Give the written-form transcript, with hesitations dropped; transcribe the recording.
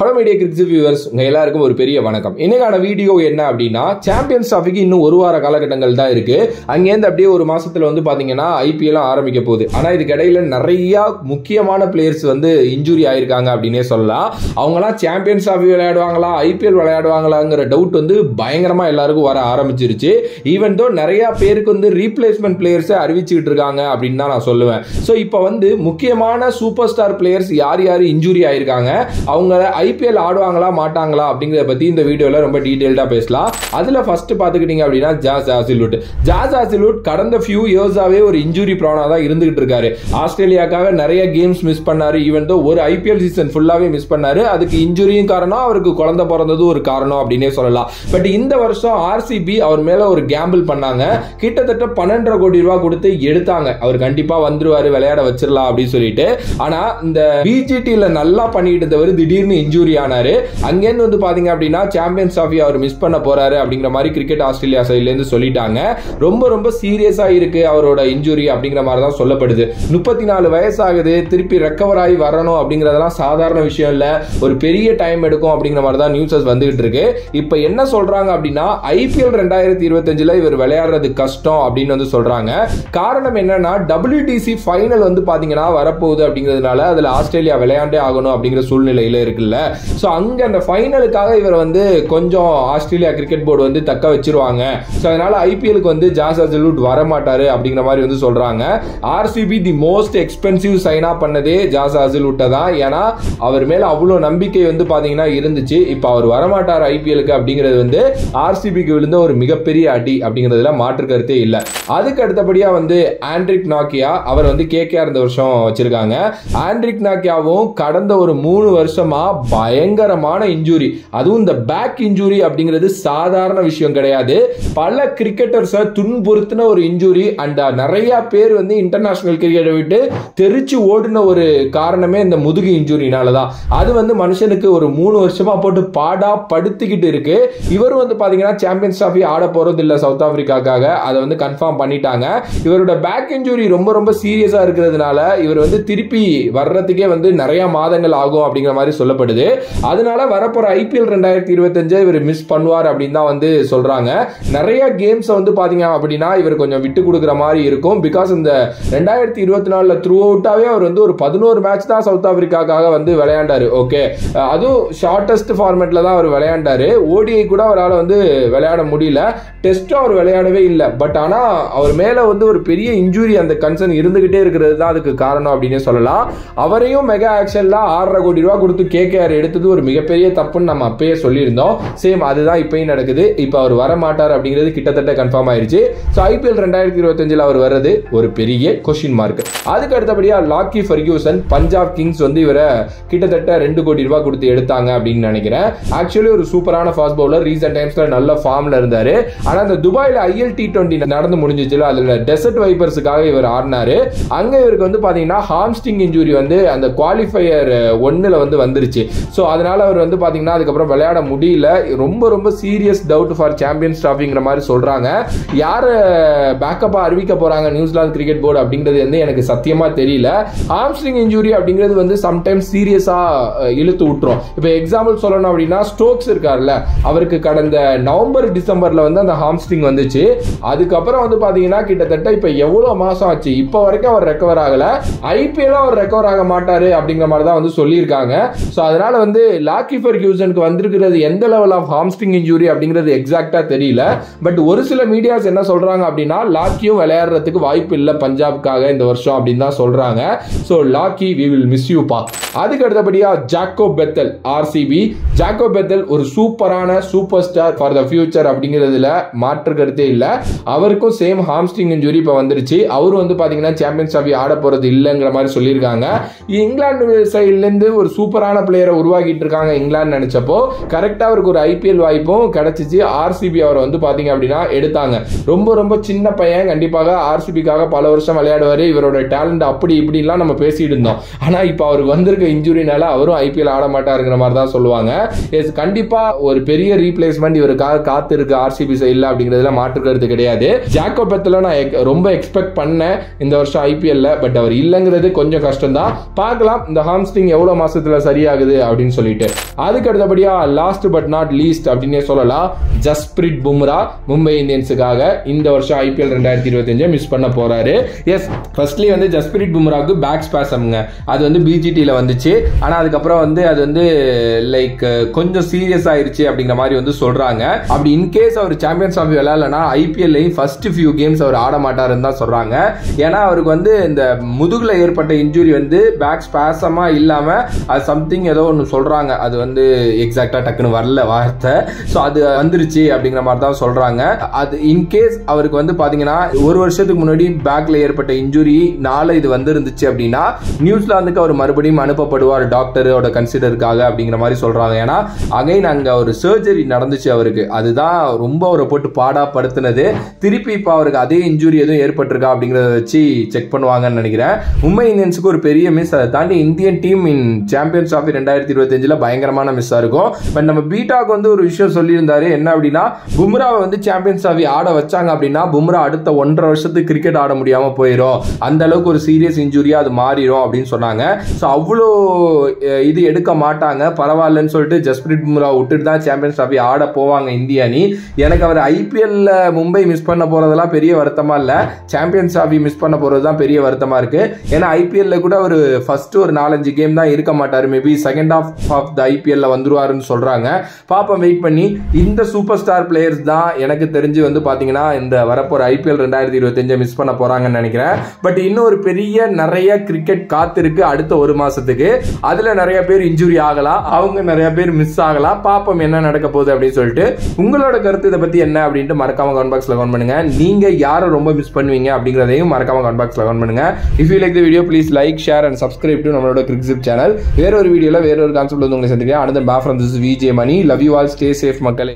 Hello media கிரிக்ஸ் viewers, உங்க எல்லாருக்கும் ஒரு பெரிய வணக்கம். இன்னைக்கான வீடியோ என்ன அப்படின்னா, சாம்பியன்ஸ் டிராஃபிக்கு இன்னும் ஒரு வார காலகட்டங்கள் தான் இருக்கு. அங்கேருந்து அப்படியே ஒரு மாசத்துல வந்து பாத்தீங்கன்னா ஐபிஎல் ஆரம்பிக்க போகுது. ஆனா இதுக்கு இடையில நிறைய முக்கியமான பிளேயர்ஸ் வந்து இன்ஜுரி ஆயிருக்காங்க அப்படின்னே சொல்லலாம். அவங்கலாம் சாம்பியன்ஸ் டிராஃபி விளையாடுவாங்களா, ஐபிஎல் விளையாடுவாங்களாங்கிற டவுட் வந்து பயங்கரமா எல்லாருக்கும் வர ஆரம்பிச்சிருச்சு. ஈவன் தோ நிறைய பேருக்கு வந்து ரீப்ளேஸ்மெண்ட் பிளேயர்ஸை அறிவிச்சுக்கிட்டு இருக்காங்க அப்படின்னு தான் நான் சொல்லுவேன். ஸோ இப்போ வந்து முக்கியமான சூப்பர் ஸ்டார் பிளேயர்ஸ் யார் யார் இன்ஜுரி ஆயிருக்காங்க, அவங்க ஐபிஎல் ஆடுவாங்களா மாட்டாங்களா அப்படிங்கறத பத்தி இந்த வீடியோல ரொம்ப டீடைல்டா பேசலாம். அதுல ஃபர்ஸ்ட் பாத்துக்கிட்டீங்க அப்படின்னா ஜாஸ் ஹேசல்வுட் கடந்த ஃபியூ இயர்ஸாவே ஒரு இன்ஜுரி ப்ரானா தான் இருந்துகிட்டு இருக்காரு. ஆஸ்திரேலியாக்காக நிறைய கேம்ஸ் மிஸ் பண்ணாரு. ஈவன் தோ ஒரு ஐபிஎல் சீசன் ஃபுல்லாவே மிஸ் பண்ணாரு. அதுக்கு இன்ஜுரியும் காரணம், அவருக்கு குழந்தை பிறந்தது ஒரு காரணம் அப்படின்னே சொல்லலாம். பட் இந்த வருஷம் ஆர்சிபி அவர் மேல ஒரு கேம்பிள் பண்ணாங்க. கிட்டத்தட்ட 12.5 கோடி ரூபாய் கொடுத்து எடுத்தாங்க. அவர் கண்டிப்பா வந்துருவாரு, விளையாட வச்சிடலாம் அப்படின்னு சொல்லிட்டு. ஆனா இந்த பிஜிடில நல்லா பண்ணிட்டு இருந்தவர் திடீர்னு இன்ஜூரி ஆனாரு. அங்கேருந்து வந்து பாத்தீங்க அப்படின்னா சாம்பியன்ஸ் டிராஃபி அவர் மிஸ் பண்ண போறாரு அப்படிங்கிற மாதிரி கிரிக்கெட் ஆஸ்திரேலியா சைட்ல இருந்து சொல்லிட்டாங்க. ரொம்ப ரொம்ப சீரியஸா இருக்கு அவரோட இன்ஜூரி அப்படிங்கிற மாதிரி தான் சொல்லப்படுது. 34 வயசு ஆகுது, திருப்பி ரெக்கவர் ஆகி வரணும் அப்படிங்கறதெல்லாம் சாதாரண விஷயம் இல்ல, ஒரு பெரிய டைம் எடுக்கும் அப்படிங்கிற மாதிரி தான் நியூஸஸ் வந்துகிட்டு இருக்கு. இப்ப என்ன சொல்றாங்க அப்படின்னா, ஐபிஎல் 2025ல இவர் விளையாடுறது கஷ்டம் அப்படின்னு வந்து சொல்றாங்க. காரணம் என்னன்னா, WTC ஃபைனல் வந்து பாத்தீங்கன்னா வரப்போகுது அப்படிங்கிறதுனால அதுல ஆஸ்திரேலியா விளையாண்டே ஆகணும் அப்படிங்கிற சூழ்நிலையில இருக்குல்ல. சோ அங்க அந்த ஃபைனலுக்காக இவர் வந்து கொஞ்சம் ஆஸ்திரேலியா கிரிக்கெட் போர்டு வந்து தக்க வச்சிருவாங்க. சோ அதனால ஐபிஎலுக்கு வந்து ஜாஸ் ஹேசல்வுட் வர மாட்டாரு அப்படிங்கிற மாதிரி வந்து சொல்றாங்க. RCB the most expensive China பண்ணதே ஜாஸ் ஹேசல்வுட் தான். ஏன்னா அவர் மேல அவ்வளவு நம்பிக்கை வந்து பாத்தீங்கன்னா இருந்துச்சு. இப்ப அவர் வரமாட்டார் ஐபிஎலுக்கு அப்படிங்கிறது வந்து ஆர்சிபிக்கு விழுந்த ஒரு மிகப்பெரிய அடி அப்படிங்கிறதுல மாற்று கருத்தே இல்ல. அதுக்கு அடுத்தபடியா வந்து ஆண்ட்ரிக் நாக்கியா, அவர் வந்து கேகேஆர் இந்த வருஷம் வச்சிருக்காங்க. ஆண்ட்ரிக் நாக்கியாவும் கடந்த ஒரு 3 வருஷமா பயங்கரமான இன்ஜூரி, அதுவும் இந்த பேக் இன்ஜூரி அப்படிங்கிறது சாதாரண விஷயம் கிடையாது. பல கிரிக்கெட்டர்ஸை துன்புறுத்தின ஒரு இன்ஜூரி. அண்ட் நிறைய பேர் வந்து இன்டர்நேஷனல் கிரிக்கெட்டை விட்டு தெரிச்சு ஓடின ஒரு காரணமே இந்த முதுகு இன்ஜூரினால தான். அது வந்து மனுஷனுக்கு ஒரு 3 வருஷமா போட்டு பாடா படுத்திக்கிட்டு இருக்கு. இவர் வந்து பாத்தீங்கன்னா சாம்பியன்ஸ் டிராஃபி ஆட போறது இல்ல சவுத் ஆப்பிரிக்காக்காக, அதை வந்து கன்ஃபார்ம் பண்ணிட்டாங்க. இவரோட பேக் இன்ஜூரி ரொம்ப ரொம்ப சீரியஸா இருக்கிறதுனால இவர் வந்து திருப்பி வர்றதுக்கே வந்து நிறைய மாதங்கள் ஆகும் அப்படிங்கிற மாதிரி சொல்லப்படுது. அதனால வரப்போற ஐபிஎல் 2025 இவர் மிஸ் பண்ணுவார் அப்படின்னு தான் வந்து சொல்றாங்க. நிறைய கேம்ஸ் வந்து பாத்தீங்க அப்படின்னா இவர் கொஞ்சம் விட்டு கொடுக்குற மாதிரி இருக்கும். பிகாஸ் இந்த 2024 த்ரூ அவுட்டாவே அவர் வந்து ஒரு 11 மேட்ச் தான் சவுத் ஆப்பிரிக்காக்காக வந்து விளையாண்டாரு. ஓகே, அதுவும் ஷார்டஸ்ட் ஃபார்மேட்ல தான் அவர் விளையாண்டாரு. ஓடிஐ கூட அவரால் வந்து விளையாட முடியல, டெஸ்டும் அவர் விளையாடவே இல்லை. பட் ஆனா அவர் மேல வந்து ஒரு பெரிய இன்ஜூரி, அந்த கன்சர்ன் இருந்துகிட்டே இருக்கிறது தான் அதுக்கு காரணம் அப்படின்னு சொல்லலாம். அவரையும் மெகா ஆக்ஷன்ல 6.5 கோடி ரூபாய் கொடுத்து கேகேஆர் எடுத்தது ஒரு மிகப்பெரிய தப்புன்னு நம்ம அப்பயே சொல்லியிருந்தோம். சேம் அதுதான் இப்பயும் நடக்குது. இப்ப அவர் வர மாட்டார் அப்படிங்கிறது கிட்டத்தட்ட கன்ஃபார்ம் ஆயிருச்சு. ஸோ ஐபிஎல் 2025 அவர் வர்றது ஒரு பெரிய கொஸ்டின் மார்க். அதுக்கு அடுத்தபடியா லாக்கி ஃபெர்கியூசன், பஞ்சாப் கிங்ஸ் வந்து இவரை கிட்டத்தட்ட 2 கோடி ரூபாய் கொடுத்து எடுத்தாங்க அப்படின்னு நினைக்கிறேன். ஆக்சுவலி ஒரு சூப்பரான ஃபாஸ்ட் பவுலர், ரீசெண்ட் டைம்ஸ்ல நல்ல ஃபார்ம்ல இருந்தாரு. ஆனா அந்த துபாயில IL T20 நடந்து முடிஞ்சிச்சுல, அதுல டெசர்ட் வைப்பர்ஸுக்காக இவர் ஆடினாரு. அங்க இவருக்கு வந்து பாத்தீங்கன்னா ஹாம்ஸ்ட்ரிங் இன்ஜூரி வந்து அந்த குவாலிஃபயர் 1ல வந்து வந்துருச்சு. சோ அதனால அவர் வந்து பாத்தீங்கன்னா அதுக்கப்புறம் விளையாட முடியல. ரொம்ப ரொம்ப சீரியஸ் டவுட் ஃபார் சாம்பியன்ஸ் டிராஃபிங்கிற மாதிரி சொல்றாங்க. யார பேக்கப்பா அறிவிக்க போறாங்க நியூசிலாந்து கிரிக்கெட் போர்டு அப்படிங்கிறது வந்து எனக்கு சத்தியமா தெரியல. ஹாம்ஸ்ட்ரிங் இன்ஜூரி அப்படிங்கிறது வந்து சம்டைம்ஸ் சீரியஸா இழுத்து விட்டுரும். இப்ப எக்ஸாம்பிள் சொல்லணும் அப்படின்னா, ஸ்டோக்ஸ் இருக்காருல்ல, அவருக்கு கடந்த நவம்பர் டிசம்பர்ல வந்து அந்த ஹாம்ஸ்ட்ரிங் வந்துச்சு. அதுக்கப்புறம் வந்து பாத்தீங்கன்னா கிட்டத்தட்ட இப்ப எவ்வளவு மாசம் ஆச்சு, இப்ப வரைக்கும் அவர் ரெக்கவர் ஆகல. ஐபிஎல் அவர் ரெக்கவர் ஆக மாட்டாரு அப்படிங்கிற மாதிரி தான் வந்து சொல்லியிருக்காங்க. சோ அதனால வந்து லாக்கி ஃபெர்கியூசனுக்கு வந்திருக்கிறது எந்த லெவல் ஆஃப் ஹாம்ஸ்ட்ரிங் இன்ஜூரி அப்படிங்கிறது எக்ஸாக்டா தெரியல. பட் ஒரு சில மீடியாஸ் என்ன சொல்றாங்க அப்படின்னா, லாக்கியும் விளையாடுறதுக்கு வாய்ப்பு இல்ல பஞ்சாப்காக இந்த வருஷம் அப்படின்னு தான் சொல்றாங்க. So Lockie, we will miss you பா. அதுக்கு அடுத்தபடியா Jacob Bethell, RCB. Jacob Bethell ஒரு சூப்பரான super star for the future அப்படிங்கிறதுல மாற்று கருத்தே இல்ல. அவருக்கும் சேம் ஹாம்ஸ்ட்ரிங் இன்ஜூரி இப்ப வந்துருச்சு. அவரு வந்து பாத்தீங்கன்னா சாம்பியன்ஸ் டிராஃபி ஆட போறது இல்லங்கிற மாதிரி சொல்லியிருக்காங்க. இங்கிலாந்து சைட்ல இருந்து ஒரு சூப்பரான பிளேயரை உருவாக்கிட்டு இருக்காங்க இங்கிலாந்து நினைச்சப்போ கரெக்டா அவருக்கு ஒரு ஐபிஎல் வாய்ப்பும் கிடைச்சிச்சு. ஆர்சிபி அவரை வந்து பாத்தீங்க அப்படின்னா எடுத்தாங்க. ரொம்ப ரொம்ப சின்ன பையன், கண்டிப்பாக ஆர்சிபிக்காக பல வருஷம் விளையாடுவாரு, இவரோட டேலண்ட் அப்படி இப்படிலாம் நம்ம பேசிட்டு இருந்தோம். ஆனா இப்ப அவருக்கு வந்திருக்க இன்ஜூரினால அவரும் ஐபிஎல் ஆட மாட்டாருங்கிற மாதிரி தான் சொல்லுவாங்க. கண்டிப்பா ஒரு பெரிய ரீப்ளேஸ்மெண்ட் இவருக்காக காத்து இருக்கு ஆர்சிபி சைட்ல அப்படிங்கிறதுல மாற்று கருத்து கிடையாது. ஜாக்கோப் பெத்தல நான் ரொம்ப எக்ஸ்பெக்ட் பண்ணேன் இந்த வருஷம் ஐபிஎல்ல, பட் அவர் இல்லங்கிறது கொஞ்சம் கஷ்டம் தான். பார்க்கலாம் இந்த ஹாம்ஸ்ட்ரிங் எவ்வளவு மாசத்துல சரியாகுது அப்படின்னு சொல்லிட்டு. அதுக்கு அடுத்தபடியா லாஸ்ட் பட் நாட் லீஸ்ட் அப்படின்னே சொல்லலாம், ஜஸ்பிரீத் பும்ரா மும்பை இந்தியன்ஸுக்காக இந்த வருஷம் IPL 2025 மிஸ் பண்ண போறாரு. எஸ், ஃபர்ஸ்ட்லி வந்து ஜஸ்பிரீத் பும்ராவுக்கு பேக் ஸ்பாசம்ங்க, அது வந்து BGTல வந்துச்சு. ஆனா அதுக்கப்புறம் வந்து அது வந்து லைக் கொஞ்சம் சீரியஸ் ஆயிருச்சு அப்படிங்கிற மாதிரி வந்து சொல்றாங்க. அப்படி இன்கேஸ் அவர் சாம்பியன்ஸ் ஆஃப் விளையாடலனா IPL-லையும் ஃபர்ஸ்ட் ஃபியூ கேம்ஸ் அவர் ஆட மாட்டாருன்னு தான் சொல்றாங்க. ஏன்னா அவருக்கு வந்து இந்த முதுகுல ஏற்பட்ட இன்ஜுரி வந்து பேக் ஸ்பாசமா இல்லாம அது சம்திங் ஏதோ ஒன்று சொல்றாங்க, அது வந்து எக்ஸாக்டா டக்குன்னு வரல வார்த்தை, ஸோ அது வந்துருச்சு அப்படிங்கிற மாதிரி தான் சொல்றாங்க. அது இன்கேஸ் அவருக்கு வந்து பாத்தீங்கன்னா ஒரு வருஷத்துக்கு முன்னாடி பேக்ல ஏற்பட்ட இன்ஜுரி நாளை இது வந்துருந்துச்சு அப்படின்னா நியூசிலாந்துக்கு அவர் மறுபடியும் அனுப்பப்படுவார் டாக்டரோட கன்சிடருக்காக அப்படிங்கிற மாதிரி சொல்றாங்க. ஏன்னா அகைன் அங்க ஒரு சர்ஜரி நடந்துச்சு அவருக்கு, அதுதான் ரொம்ப அவரை போட்டு பாடாப்படுத்தினது. திருப்பி இப்போ அவருக்கு அதே இன்ஜுரி எதுவும் ஏற்பட்டிருக்கா அப்படிங்கறத வச்சு செக் பண்ணுவாங்கன்னு நினைக்கிறேன். மும்பை இந்தியன்ஸுக்கு ஒரு பெரிய மிஸ், அதை தாண்டி Indian team in champions of 2025 பயங்கரமான மிஸ்ஸா இருக்கும். பட் நம்ம பீட்டாக்கு வந்து ஒரு விஷயம் சொல்லியிருந்தாரு, என்ன அப்படின்னா பும்ராவை வந்து சாம்பியன்ஸ் ஆஃப் ஆட வச்சாங்க அப்படின்னா பும்ரா அடுத்த 1.5 வருஷத்துக்கு கிரிக்கெட் ஆட முடியாம போயிடும், அந்த அளவுக்கு ஒரு சீரியஸ் இன்ஜுரியா அது மாறிடும் அப்படின்னு சொன்னாங்க. ஸோ அவ்வளோ இது எடுக்க மாட்டாங்க, பரவாயில்லன்னு சொல்லிட்டு ஜஸ்பிரீத் பும்ரா விட்டுட்டு தான் சாம்பியன்ஸ் ஆஃப் ஆட போவாங்க இந்திய அணி. எனக்கு அவர் IPL-ல மும்பை மிஸ் பண்ண போறதெல்லாம் பெரிய வருத்தமா இல்ல, சாம்பியன்ஸ் ஆஃப் மிஸ் பண்ண போறது தான் பெரிய வருத்தமா இருக்கு. ஏன்னா IPL-ல கூட ஒரு ஃபர்ஸ்ட் ஒரு 4-5 கேம் தான் இருக்க மாட்டாரு, maybe second half of the IPL-ல வந்துருவாருன்னு சொல்றாங்க. பாப்போம், வெயிட் பண்ணி. இந்த சூப்பர் ஸ்டார் பிளேயர்ஸ் தான் எனக்கு தெரிஞ்சு வந்து பாத்தீங்கன்னா இந்த வரப்போற IPL 2025 மிஸ் பண்ண போறாங்கன்னு நினைக்கிறேன். பட் இன்னும் ஒரு பெரிய நிறைய கிரிக்கெட் காத்திருக்கு அடுத்த ஒரு மாசத்துக்கு. அதுல நிறைய பேர் இன்ஜுரி ஆகலாம், அவங்க நிறைய பேர் மிஸ் ஆகலாம். பாப்போம் என்ன நடக்க போகுது அப்படின்னு சொல்லிட்டு. உங்களோட கருத்து இதை பத்தி என்ன அப்படின்ட்டு மறக்காம கமெண்ட் பாக்ஸ்ல கமெண்ட் பண்ணுங்க. நீங்க யாரை ரொம்ப மிஸ் பண்ணுவீங்க அப்படிங்கறதையும் மறக்காம கமெண்ட் பாக்ஸ்ல கமெண்ட் பண்ணுங்க. If you like the video please like, share and subscribe to நம்மளோட கிரிக்ஸிப் சேனல். வேற ஒரு வீடியோல வேற ஒரு கான்செப்ட்ல உங்களை சந்திக்கிறேன். Another by from this VJ Money. Love you all, stay safe மக்களே.